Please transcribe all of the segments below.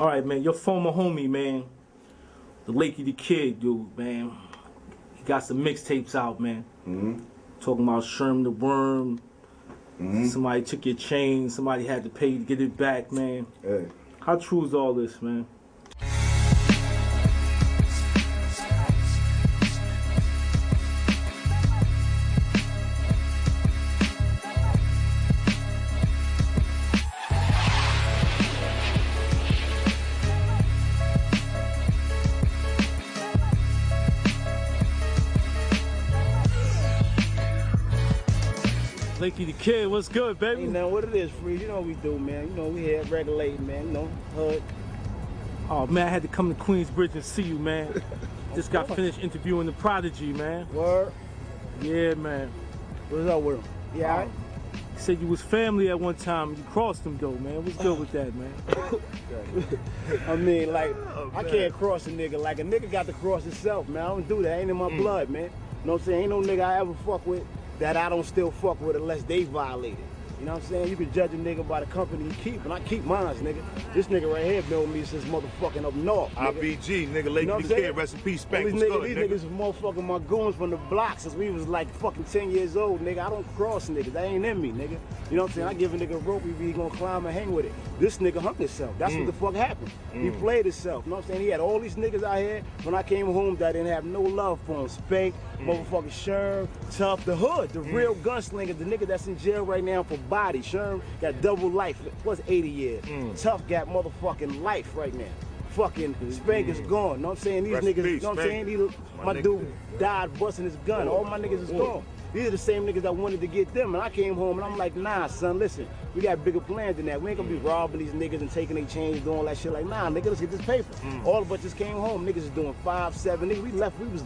All right, man. Your former homie, man, the Lakey the Kid, dude, man. He got some mixtapes out, man. Talking about Sherm the Worm. Somebody took your chain. Somebody had to pay to get it back, man. Hey. How true is all this, man? Lakey the Kid, what's good, baby? Ain't nothing what it is, Freeze. You know what we do, man. You know, we here regulating, man. You know, hood. Oh, man, I had to come to Queensbridge and see you, man. Just got finished interviewing the Prodigy, man. Word? Yeah, man. What's up with him? Yeah, He said you was family at one time. You crossed him, though, man. What's good with that, man? I mean, like, I can't cross a nigga. Like, a nigga got to cross himself, man. I don't do that. Ain't in my blood, man. You know what I'm saying? Ain't no nigga I ever fuck with that I don't still fuck with unless they violate it. You know what I'm saying? You can judge a nigga by the company you keep, and I keep mine, nigga. This nigga right here been with me since motherfucking up north, nigga. IBG, nigga, Lakey the Kid, rest in peace, Spank. These niggas is motherfucking my goons from the block since we was like fucking 10 years old, nigga. I don't cross niggas, that ain't in me, nigga. You know what I'm saying? I give a nigga a rope, he gonna climb and hang with it. This nigga hung himself. That's what the fuck happened. He played himself. You know what I'm saying? He had all these niggas out here. When I came home, that didn't have no love for him. Spank, motherfucking Sherm, Tough, the hood, the real gunslinger, the nigga that's in jail right now for body. Sherm got double life, plus 80 years. Tough got motherfucking life right now. Fucking Spank is gone. Know what I'm saying? These niggas, you know what I'm saying? My dude died busting his gun. All my niggas is gone. These are the same niggas that wanted to get them, and I came home and I'm like, nah, son, listen, we got bigger plans than that. We ain't gonna be robbing these niggas and taking their chains, doing all that shit. Like, nah, nigga, let's get this paper. All of us just came home. Niggas is doing 5, 7. Niggas, we left, we was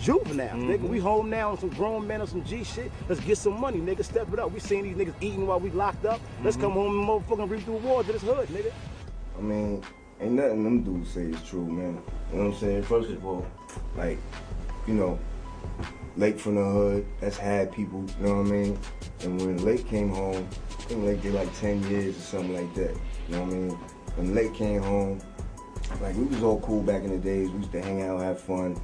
juveniles, nigga. We home now on some grown men on some G shit. Let's get some money, nigga. Step it up. We seen these niggas eating while we locked up. Let's come home and motherfucking reap through war to this hood, nigga. I mean, ain't nothing them dudes say is true, man. You know what I'm saying? First of all, like, you know, Lake from the hood, that's had people, you know what I mean? And when Lake came home, I think Lake did like 10 years or something like that, you know what I mean? When Lake came home, like, we was all cool back in the days. We used to hang out, have fun.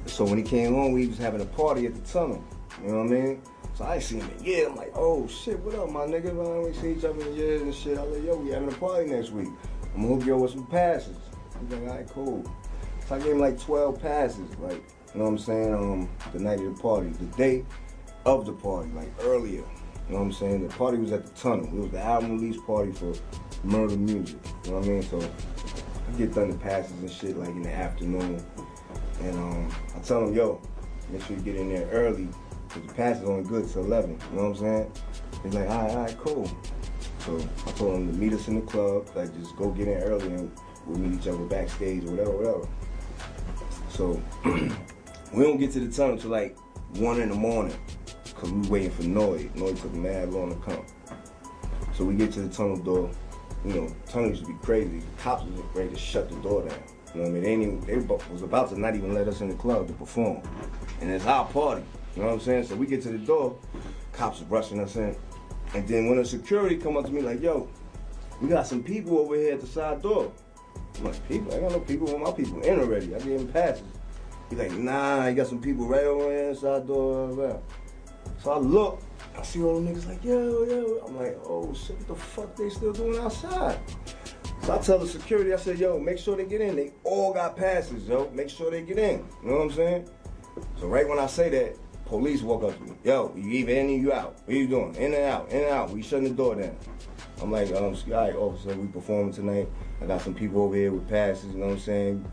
So when he came home, we was having a party at the tunnel, you know what I mean? So I seen him, yeah, I'm like, oh shit, what up, my nigga? Man, we see each other in years and shit. I was like, yo, we having a party next week. I'm gonna hook you up with some passes. He's like, all right, cool. So I gave him like 12 passes, like, you know what I'm saying? The night of the party, the day of the party, like earlier. You know what I'm saying? The party was at the tunnel. It was the album release party for Murder Music. You know what I mean? So I get done the passes and shit like in the afternoon. And I tell him, yo, make sure you get in there early, because the pass is only good till 11. You know what I'm saying? He's like, all right, cool. So I told him to meet us in the club, like just go get in early and we'll meet each other backstage or whatever. So we don't get to the tunnel till like 1 in the morning, because we waiting for Noy. Noy took mad long to come. So we get to the tunnel door. You know, tunnel used to be crazy. The cops was ready to shut the door down. You know what I mean? They was about to not even let us in the club to perform. And it's our party, you know what I'm saying? So we get to the door, cops are rushing us in. And then when the security come up to me like, yo, we got some people over here at the side door. I'm like, people? I got no people. Well, my people in already. I gave him passes. He's like, nah, you got some people right over here inside the door. So I look, I see all them niggas like, yo. I'm like, oh shit, what the fuck they still doing outside? So I tell the security, I said, yo, make sure they get in. They all got passes, yo. Make sure they get in. You know what I'm saying? So right when I say that, police walk up to me. Yo, you either in or you out. What you doing? In and out, in and out. We shutting the door down. I'm like, all right, officer, we performing tonight. I got some people over here with passes, you know what I'm saying?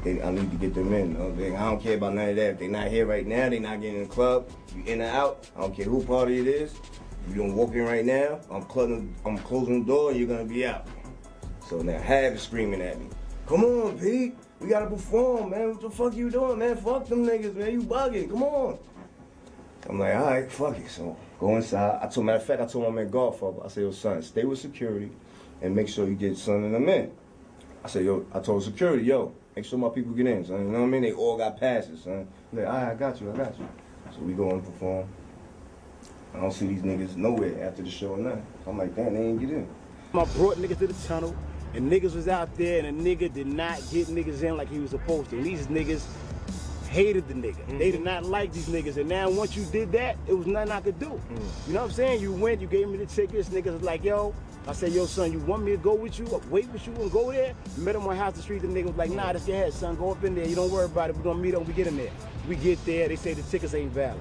I need to get them in. You know? I don't care about none of that. If they not here right now, they not getting in the club. You in or out. I don't care who party it is. If you don't walk in right now, I'm closing the door and you're gonna be out. So now Hav is screaming at me. Come on, Pete. We gotta perform, man. What the fuck you doing, man? Fuck them niggas, man. You bugging. Come on. I'm like, all right, fuck it. So go inside. Matter of fact, I told my man Godfather, I said, yo, son, stay with security and make sure you get son and them in. I said, yo, I told security, yo, make sure my people get in, son. You know what I mean? They all got passes, son. He's like, all right, I got you. So we go and perform. I don't see these niggas nowhere after the show or nothing. So I'm like, damn, they ain't get in. I brought niggas to the tunnel, and niggas was out there, and a nigga did not get niggas in like he was supposed to. And these niggas hated the nigga. They did not like these niggas. And now once you did that, it was nothing I could do. You know what I'm saying? You went, you gave me the tickets, niggas was like, yo. I said, yo, son, you want me to go with you, wait with you and go there? Met him on House the Street, the nigga was like, nah, that's your head, son, go up in there, you don't worry about it, we're gonna meet up when we get in there. We get there, they say the tickets ain't valid.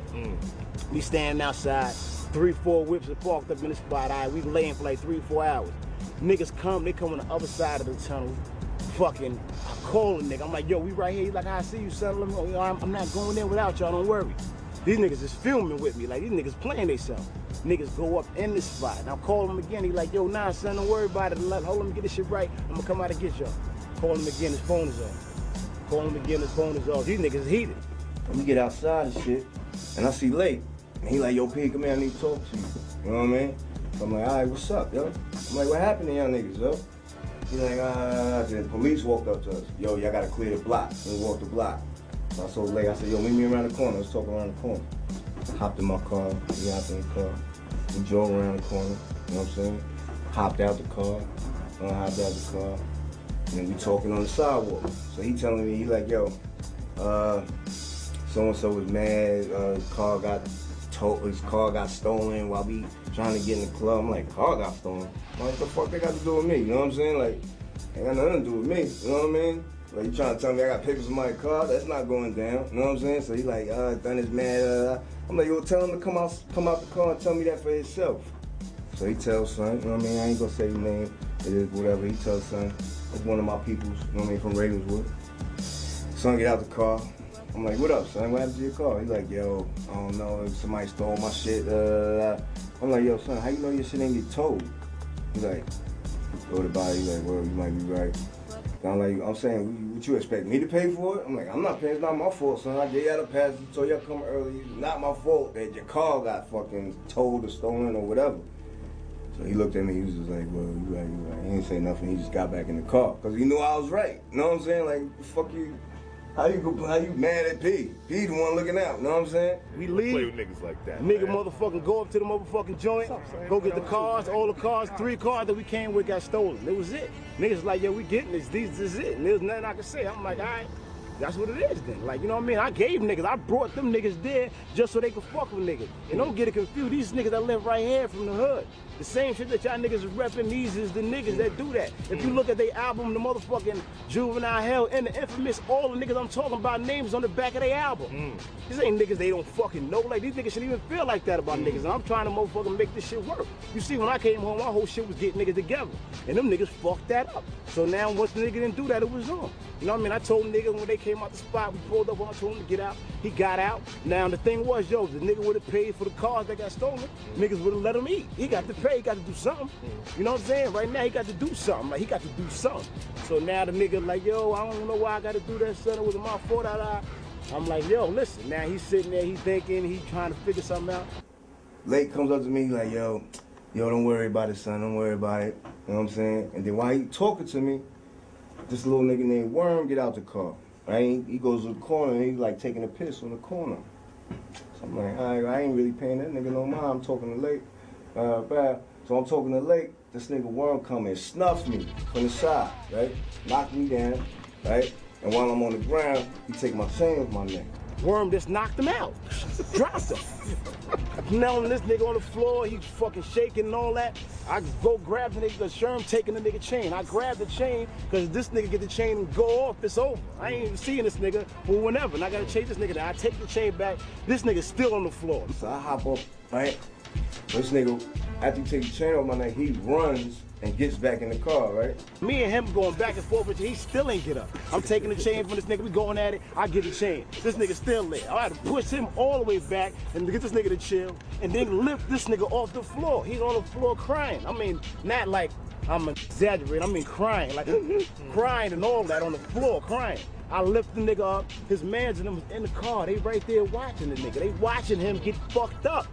We standing outside, 3-4 whips are parked up in the spot, all right, we laying for like 3-4 hours. Niggas come, they come on the other side of the tunnel, fucking, I call a nigga, I'm like, yo, we right here, he's like, I see you, son, I'm not going there without y'all, don't worry. These niggas is filming with me, like these niggas playing themselves. Niggas go up in the spot. And I call him again, he like, yo, nah, son, don't worry about it. Hold him, get this shit right. I'm gonna come out and get y'all. Call him again, his phone is off. Call him again, his phone is off. These niggas is heated. And we get outside and shit, and I see Lake. And he like, yo, P, come here, I need to talk to you. You know what I mean? So I'm like, all right, what's up, yo? I'm like, what happened to y'all niggas, yo? He like, the police walked up to us. Yo, y'all gotta clear the block. And we walked the block. So I told Lake, I said, yo, meet me around the corner. Let's talk around the corner. Hopped in my car, we hopped in the car. We drove around the corner, you know what I'm saying? Hopped out the car, hopped out the car. And then we talking on the sidewalk. So he telling me, he like, yo, so-and-so was mad, his car got stolen while we trying to get in the club. I'm like, car got stolen? What the fuck they got to do with me? You know what I'm saying? Like, ain't got nothing to do with me, you know what I mean? Like, you trying to tell me I got papers in my car? That's not going down, you know what I'm saying? So he like, done his mad, I'm like, yo, tell him to come out the car and tell me that for himself. So he tells son, you know what I mean? I ain't gonna say his name, it is whatever. He tells son, it's one of my peoples, you know what I mean, from Ravenswood. Son get out the car. I'm like, what up, son? What happened to your car? He's like, yo, I don't know, somebody stole my shit. I'm like, yo, son, how you know your shit ain't get towed? He's like, go to body. He's like, well, you might be right. I'm like, I'm saying, what you expect me to pay for it? I'm like, I'm not paying, it's not my fault, son. I gave y'all the pass, so y'all come early. It's not my fault that your car got fucking towed or stolen or whatever. So he looked at me, he was just like, well, you right. He didn't say nothing, he just got back in the car. Because he knew I was right. You know what I'm saying? Like, fuck you. How you mad at P? P the one looking out, you know what I'm saying? We leave. Play with niggas like that. Nigga man. motherfucking go up to the motherfucking joint, go get the cars, all the cars, 3 cars that we came with got stolen. It was it. Niggas like, yo, we getting this is it. And there's nothing I can say. I'm like, all right, that's what it is then. Like, you know what I mean? I gave niggas, I brought them niggas there just so they could fuck with niggas. And don't get it confused, these niggas that live right here from the hood. The same shit that y'all niggas is repping, these is the niggas that do that. If you look at their album, the motherfucking Juvenile Hell and the Infamous, all the niggas I'm talking about names on the back of their album. These ain't niggas they don't fucking know. Like, these niggas shouldn't even feel like that about niggas. And I'm trying to motherfucking make this shit work. You see, when I came home, my whole shit was getting niggas together. And them niggas fucked that up. So now once the nigga didn't do that, it was on. You know what I mean? I told niggas when they came out the spot, we pulled up on, I told him to get out. He got out. Now the thing was, yo, the nigga would have paid for the cars that got stolen. Niggas would have let him eat. He got to pay, he got to do something. You know what I'm saying? Right now, he got to do something. Like, he got to do something. So now the nigga like, yo, I don't know why I got to do that, son. It was my fault. I'm like, yo, listen. Now he's sitting there, he's thinking, he's trying to figure something out. Lake comes up to me like, yo, don't worry about it, son. Don't worry about it. You know what I'm saying? And then while he talking to me, this little nigga named Worm get out the car. Right? He goes to the corner and he's like taking a piss on the corner. So I'm like, all right, I ain't really paying that nigga no mind. I'm talking to Lake. So I'm talking to Lake. This nigga Worm come and snuffs me from the side, right? Knock me down, right? And while I'm on the ground, he take my chain off my neck. Worm just knocked him out. Dropped him. Now this nigga on the floor, he fucking shaking and all that. I go grab the nigga, Sherm taking the nigga chain. I grab the chain, cause this nigga get the chain and go off, it's over. I ain't even seeing this nigga for whenever. And I gotta chase this nigga down. I take the chain back, this nigga still on the floor. So I hop up, right? This nigga, after he take the chain off my neck, he runs and gets back in the car, right? Me and him going back and forth, but he still ain't get up. I'm taking the chain from this nigga, we going at it, I get the chain. This nigga still there. I had to push him all the way back and get this nigga to chill, and then lift this nigga off the floor. He's on the floor crying. I mean, not like I'm exaggerating, I mean crying, like crying and all that on the floor, crying. I lift the nigga up, his mans and them was in the car, they right there watching the nigga. They watching him get fucked up.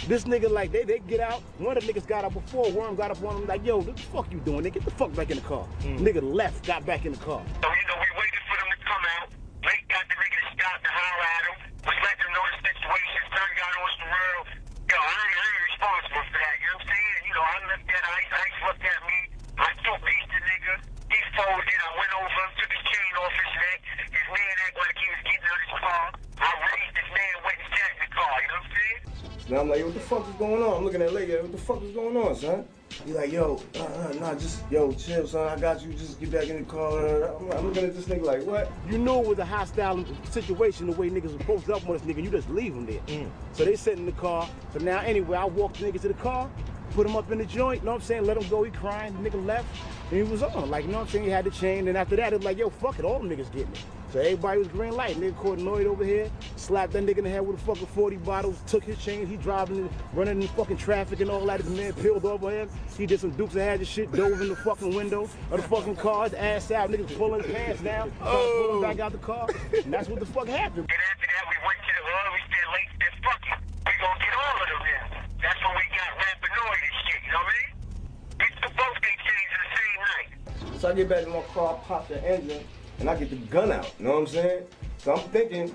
This nigga, like, they get out. One of the niggas got out before, Worm got up on him like, yo, what the fuck you doing, nigga? Get the fuck back in the car. Nigga left, got back in the car. So, you know, we waited for them to come out. Lake got the nigga to stop to holler at him. Was letting them know the situation. Son got on some real. Yo, I ain't responsible for that, you know what I'm saying? You know, I left that ice looked at I'm like, yo, what the fuck is going on? I'm looking at Lakey, what the fuck is going on, son? He like, yo, nah, just, yo, chill, son, I got you, just get back in the car. I'm looking at this nigga like, what? You knew it was a hostile situation the way niggas was posted up on this nigga, you just leave him there. So they sit in the car. So now anyway, I walked the nigga to the car, put him up in the joint, you know what I'm saying, let him go, he crying, the nigga left, and he was on. Like, you know what I'm saying, he had the chain, and after that, it was like, yo, fuck it, all them niggas getting it. So everybody was green light. Nigga caught annoyed over here, slapped that nigga in the head with a fucking 40 bottles, took his chain, he driving, running in fucking traffic and all that. His man peeled over him. He did some Dukes of Hazzard shit, dove in the fucking window of the fucking car, his ass out, niggas pulling his pants down, pull him back out the car, and that's what the fuck happened. And after that, we went to the hood, we said, Lake said, fuck it, we gonna get all of them now. That's when we got Rapinoid and shit, you know what I mean? We both get changed in the same night. So I get back in my car, pop the engine, and I get the gun out, you know what I'm saying? So I'm thinking,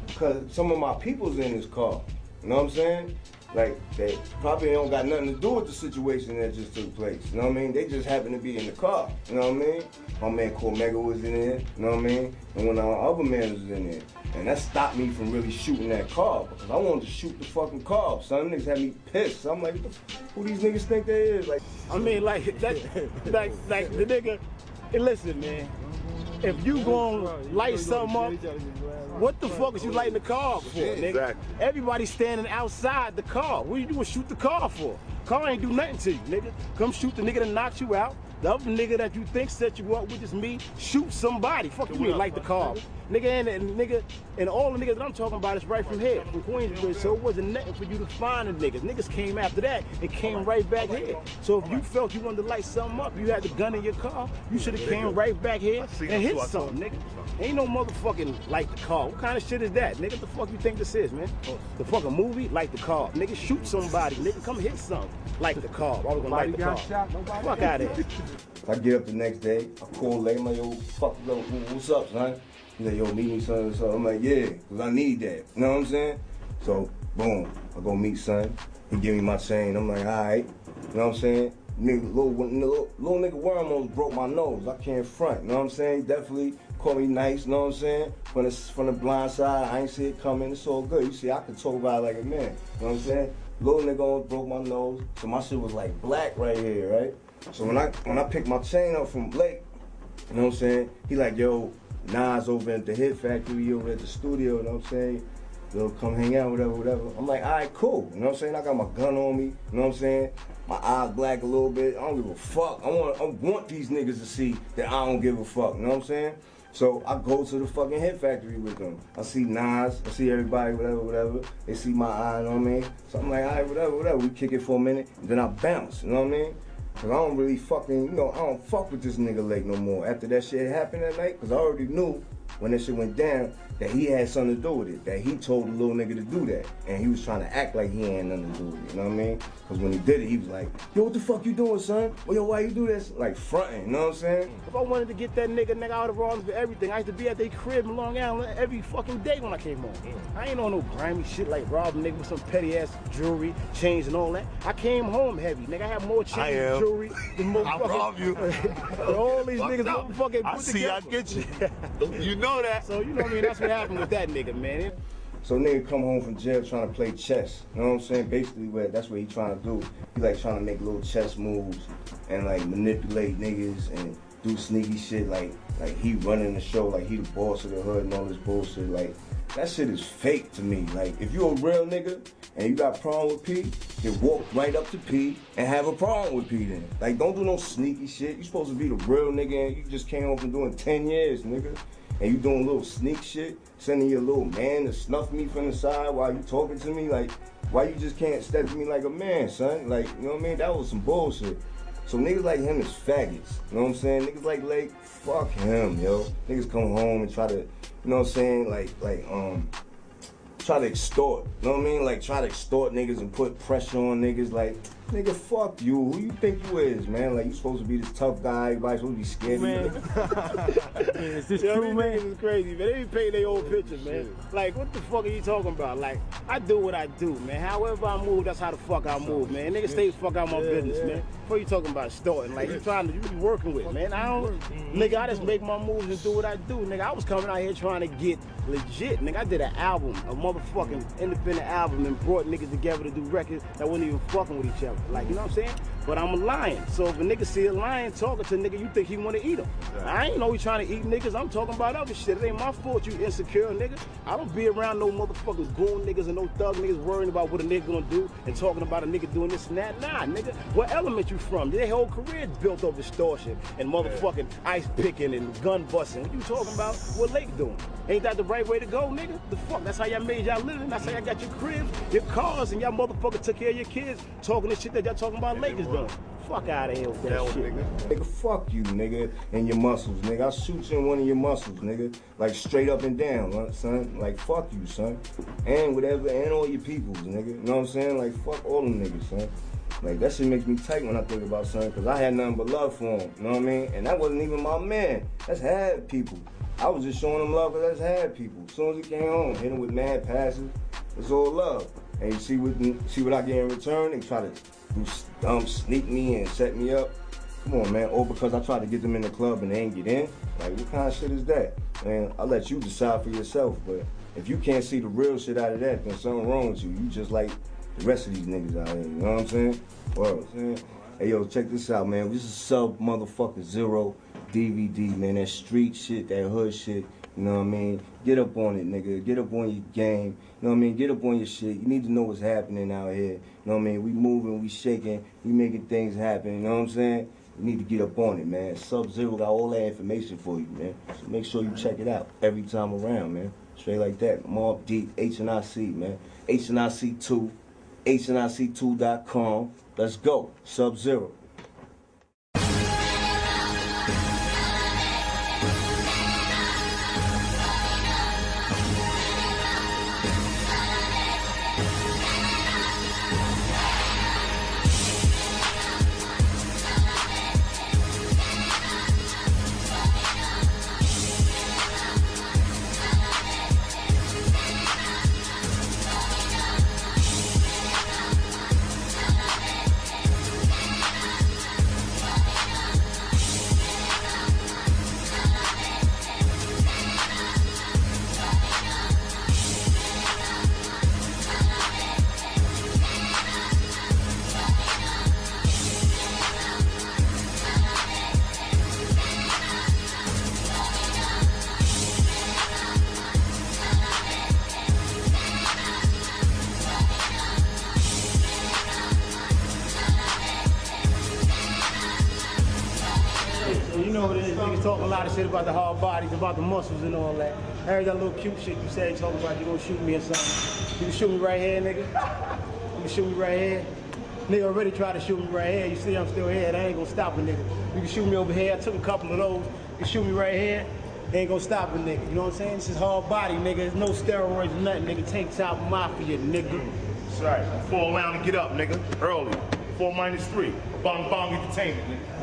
because some of my people's in this car, you know what I'm saying? Like, they probably don't got nothing to do with the situation that just took place, you know what I mean? They just happen to be in the car, you know what I mean? My man Cormega was in there, you know what I mean? And one of our other men was in there. And that stopped me from really shooting that car, because I wanted to shoot the fucking car up. Some niggas had me pissed. So I'm like, who these niggas think they is? Like, I mean, like that, like the nigga. Hey, listen, man. If you gonna light something up, what the fuck is you lighting the car for, nigga? Exactly. Everybody standing outside the car. What you doing? Shoot the car for? Car ain't do nothing to you, nigga. Come shoot the nigga that knocked you out. The other nigga that you think set you up, which is me, shoot somebody. Fuck you mean light the car. Nigga, and all the niggas that I'm talking about is right from here, from Queensbridge, so it wasn't nothing for you to find the niggas. Niggas came after that and came right back here. So if you felt you wanted to light something up, you had the gun in your car, you should have came right back here and hit something, nigga. Ain't no motherfucking light the car. What kind of shit is that? Nigga, what the fuck you think this is, man? The fucking movie? Light the car. Nigga, shoot somebody. Nigga, come hit something. Light the car. I was gonna light the car. Fuck out of here. I get up the next day, I call Lakey, I'm like, yo, fuck, what's up, son? He's like, yo, meet me, son. So I'm like, yeah, because I need that. You know what I'm saying? So, boom, I go meet son. He give me my chain. I'm like, all right. You know what I'm saying? Nigga, little nigga worm almost broke my nose. I can't front. You know what I'm saying? He definitely called me nice. You know what I'm saying? From the blind side, I ain't see it coming. It's all good. You see, I can talk about it like a man. You know what I'm saying? Little nigga almost broke my nose. So my shit was like black right here, right? So when I picked my chain up from Blake, you know what I'm saying? He like, yo, Nas over at the Hit Factory, over at the studio, you know what I'm saying? Yo, come hang out, whatever. I'm like, all right, cool. You know what I'm saying? I got my gun on me, you know what I'm saying? My eyes black a little bit. I don't give a fuck. I want these niggas to see that I don't give a fuck, you know what I'm saying? So I go to the fucking Hit Factory with them. I see Nas, I see everybody, whatever. They see my eye, you know what I mean? So I'm like, all right, whatever. We kick it for a minute, and then I bounce, you know what I mean? Cause I don't really fucking, you know, I don't fuck with this nigga Lake no more. After that shit happened that night, cause I already knew when that shit went down that he had something to do with it. That he told the little nigga to do that. And he was trying to act like he had nothing to do with it, you know what I mean? Cause when he did it, he was like, yo, what the fuck you doing, son? Well, yo, why you do this? Like fronting, you know what I'm saying? If I wanted to get that nigga out of arms for everything, I used to be at their crib in Long Island every fucking day when I came home. I ain't on no grimy shit like robbing nigga with some petty ass jewelry, chains and all that. I came home heavy, nigga. I have more chains and jewelry than motherfuckers. I rob you. All these niggas motherfucking I put see, together. I get you. You know that. So you know what I mean? That's what happened with that nigga, man. So nigga come home from jail trying to play chess. You know what I'm saying? Basically, that's what he trying to do. He like trying to make little chess moves and like manipulate niggas and do sneaky shit. Like he running the show, like he the boss of the hood and all this bullshit. Like that shit is fake to me. Like if you a real nigga and you got a problem with P, then walk right up to P and have a problem with P then. Like don't do no sneaky shit. You supposed to be the real nigga and you just came home from doing 10 years, nigga. And you doing little sneak shit, sending your little man to snuff me from the side while you talking to me. Like, why you just can't step to me like a man, son? Like, you know what I mean? That was some bullshit. So niggas like him is faggots. You know what I'm saying? Niggas like Lake, fuck him, yo. Niggas come home and try to, you know what I'm saying? Try to extort. You know what I mean? Like, try to extort niggas and put pressure on niggas. Like, nigga, fuck you. Who you think you is, man? Like, you supposed to be this tough guy. Everybody's supposed to be scared of you. Is this You know true, what I mean? man? Niggas is crazy, man. They be painting their old pictures, man. Like, what the fuck are you talking about? Like, I do what I do, man. However I move, that's how the fuck I move, man. Niggas stay the fuck out my business, man. What you talking about starting? Like you be working with, man. I don't, nigga. I just make my moves and do what I do, nigga. I was coming out here trying to get legit, nigga. I did an album, a motherfucking independent album, and brought niggas together to do records that wasn't even fucking with each other. Like, you know what I'm saying? But I'm a lion, so if a nigga see a lion talking to a nigga, you think he want to eat him. I ain't know he trying to eat niggas. I'm talking about other shit. It ain't my fault you insecure, nigga. I don't be around no motherfucking goon niggas and no thug niggas worrying about what a nigga gonna do and talking about a nigga doing this and that. Nah, nigga. What element you from? Their whole career is built off extortion and motherfucking ice picking and gun busting. What you talking about? What Lake doing? Ain't that the right way to go, nigga? The fuck? That's how y'all made y'all living. That's how y'all got your cribs, your cars, and y'all motherfuckers took care of your kids talking this shit that y'all talking about Lake is doing. Fuck out of here with that shit. Nigga, fuck you, nigga, and your muscles, nigga. I'll shoot you in one of your muscles, nigga. Like straight up and down, son. Like fuck you, son. And whatever, and all your peoples, nigga. You know what I'm saying? Like fuck all them niggas, son. Like that shit makes me tight when I think about son, cause I had nothing but love for him. You know what I mean? And that wasn't even my man. That's had people. I was just showing him love cause that's had people. As soon as he came home, hit him with mad passes. It's all love. And you see what I get in return? They try to sneak me and set me up. Come on, man. Or because I tried to get them in the club and they ain't get in. Like, what kind of shit is that? Man, I'll let you decide for yourself. But if you can't see the real shit out of that, then something wrong with you. You just like the rest of these niggas out here. You know what I'm saying? Well, hey, yo, check this out, man. This is Sub motherfucker Zero DVD, man. That street shit, that hood shit. You know what I mean? Get up on it, nigga. Get up on your game. You know what I mean? Get up on your shit. You need to know what's happening out here. You know what I mean? We moving, we shaking, we making things happen. You know what I'm saying? You need to get up on it, man. Sub-Zero got all that information for you, man. So make sure you check it out every time around, man. Straight like that. Mob Deep, HNIC, man. HNIC2, HNIC2.com. Let's go. Sub-Zero. You know what it is, niggas talking a lot of shit about the hard bodies, about the muscles and all that. I heard that little cute shit you said, talking about you gonna shoot me or something. You can shoot me right here, nigga. You can shoot me right here. Nigga already tried to shoot me right here. You see I'm still here, that ain't gonna stop a nigga. You can shoot me over here, I took a couple of those. You can shoot me right here, ain't gonna stop a nigga. You know what I'm saying? This is hard body, nigga. There's no steroids or nothing, nigga. Tank top mafia, nigga. That's right. Fall around and get up, nigga. Early. 4 minus 3. Bong bong entertainment, nigga.